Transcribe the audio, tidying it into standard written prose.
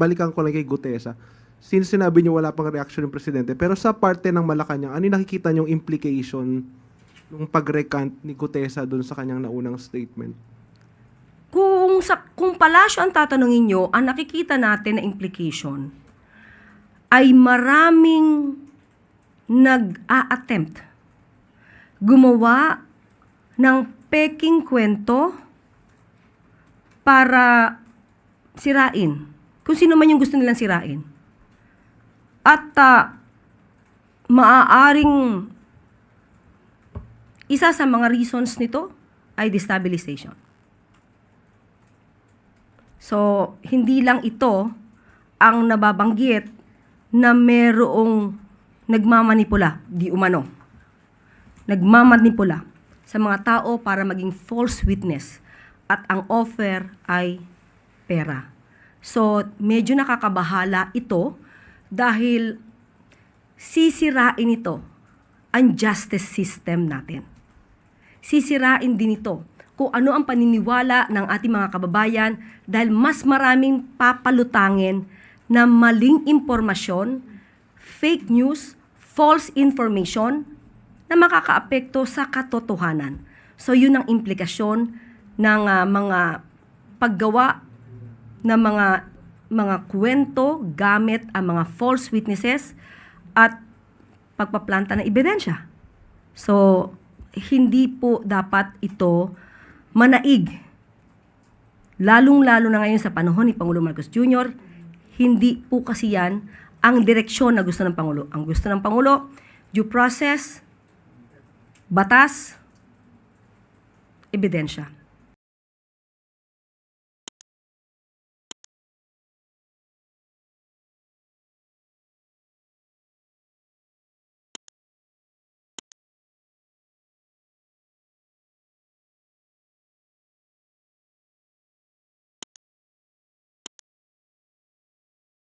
balikan ko lang kay Gutesa. Since sinabi niyo wala pang reaction ng presidente, pero sa parte ng Malacanang, ano yung nakikita niyong implication ng pag-recant ni Gutesa doon sa kanyang naunang statement? Kung palasyo ang tatanungin nyo, ang nakikita natin na implication ay maraming nag-a-attempt gumawa ng peking kwento para sirain. Kung sino man yung gusto nilang sirain. At maaaring isa sa mga reasons nito ay destabilization. So, hindi lang ito ang nababanggit na merong nagmamanipula, di umano. Nagmamanipula sa mga tao para maging false witness at ang offer ay pera. So, medyo nakakabahala ito dahil sisirain ito ang justice system natin. Sisirain din ito kung ano ang paniniwala ng ating mga kababayan dahil mas maraming papalutangin na maling impormasyon, fake news, false information na makakaapekto sa katotohanan. So yun ang implikasyon ng mga paggawa ng mga kwento gamit ang mga false witnesses at pagpaplanta ng ebidensya. So hindi po dapat ito manaig. Lalong-lalo na ngayon sa panahon ni Pangulo Marcos Jr., hindi po kasi yan ang direksyon na gusto ng Pangulo. Ang gusto ng Pangulo, due process, batas, ebidensya.